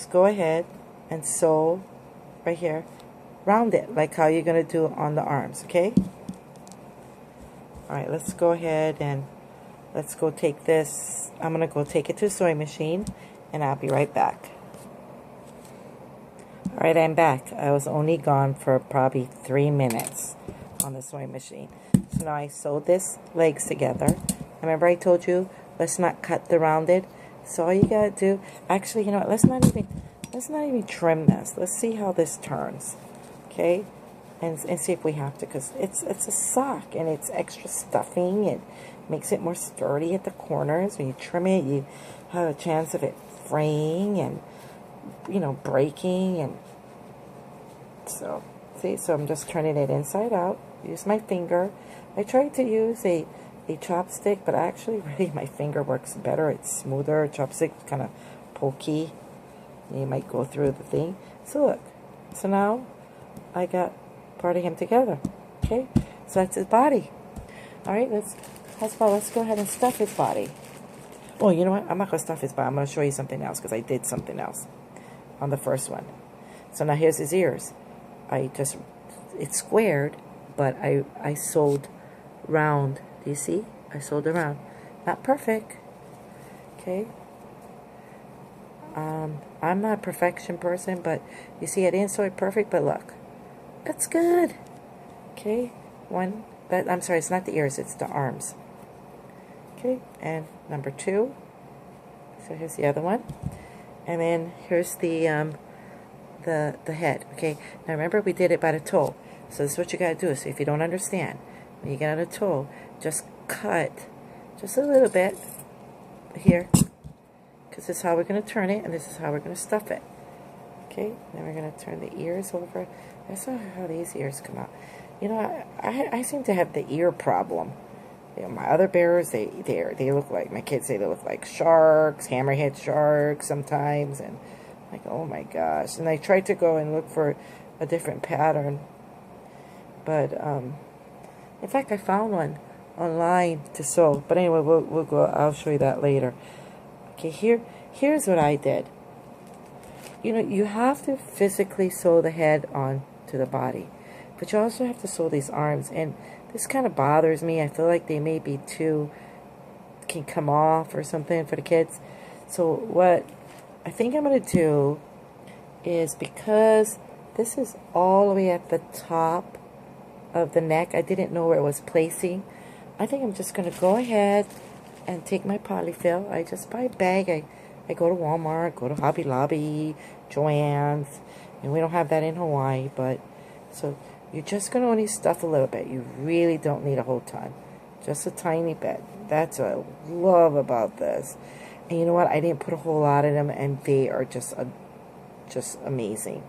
let's go ahead and sew right here. Round it like how you're going to do on the arms, okay? Alright, let's go ahead and let's go take this. I'm going to go take it to the sewing machine, and I'll be right back. Alright, I'm back. I was only gone for probably 3 minutes on the sewing machine. So now I sewed this legs together. Remember I told you, let's not cut the rounded. So all you gotta do, actually, you know what, let's not even trim this. Let's see how this turns. Okay? And see if we have to, because it's a sock and it's extra stuffing. It makes it more sturdy at the corners. When you trim it, you have a chance of it fraying and, you know, breaking. And so, see, so I'm just turning it inside out. Use my finger. I tried to use a chopstick, but actually, really, my finger works better. It's smoother. Chopstick's kind of pokey. You might go through the thing. So look. So now I got part of him together. Okay, so that's his body. All right, let's go ahead and stuff his body. Oh, you know what? I'm not gonna stuff his body. I'm gonna show you something else because I did something else on the first one. So now here's his ears. It's squared, but I sewed round. Do you see? I sewed around. Not perfect. Okay. I'm not a perfection person, but you see, I didn't sew it perfect, but look. That's good. Okay. I'm sorry, it's not the ears, it's the arms. Okay, and number 2. So here's the other one. And then here's the head. Okay. Now remember, we did it by the toe. So this is what you gotta do. So if you don't understand, when you get on a toe, just cut just a little bit here, because this is how we're going to turn it, and this is how we're going to stuff it. Okay, then we're going to turn the ears over. That's not how these ears come out. You know, I seem to have the ear problem. You know, my other bears, they look like, my kids say they look like sharks, hammerhead sharks sometimes, and like, oh my gosh. And I tried to go and look for a different pattern, but in fact, I found one online to sew. But anyway, we'll go. I'll show you that later. Okay, here's what I did. You know, you have to physically sew the head on to the body, but you also have to sew these arms. And this kind of bothers me. I feel like they may be can come off or something for the kids. So what I think I'm going to do is, because this is all the way at the top of the neck, I didn't know where it was placing. I think I'm just going to go ahead and take my polyfill. I just buy a bag. I go to Walmart, go to Hobby Lobby, Joann's, and we don't have that in Hawaii, but so you're just going to only stuff a little bit. You really don't need a whole ton. Just a tiny bit. That's what I love about this. And you know what? I didn't put a whole lot in them, and they are just amazing.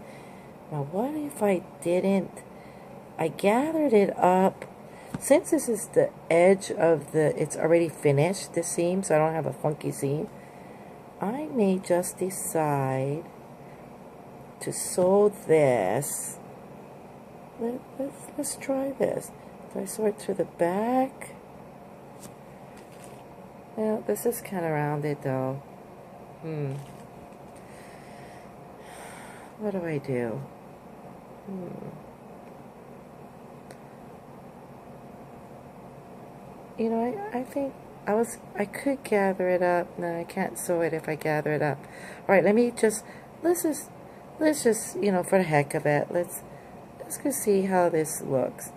Now, what if I didn't? I gathered it up. Since this is the edge of it's already finished, this seam, so I don't have a funky seam, I may just decide to sew this. Let's try this. Do I sew it to the back? Well, this is kind of rounded though. What do I do? You know, I think I could gather it up. No, I can't sew it if I gather it up. All right, let's just, you know, for the heck of it, let's go see how this looks.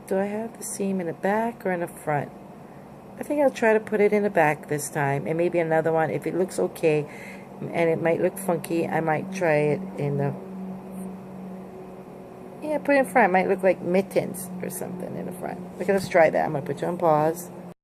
Do I have the seam in the back or in the front? I think I'll try to put it in the back this time, and maybe another one. If it looks okay, and it might look funky, I might try it in the, yeah, put it in front. It might look like mittens or something in the front. Okay, let's try that. I'm going to put you on pause.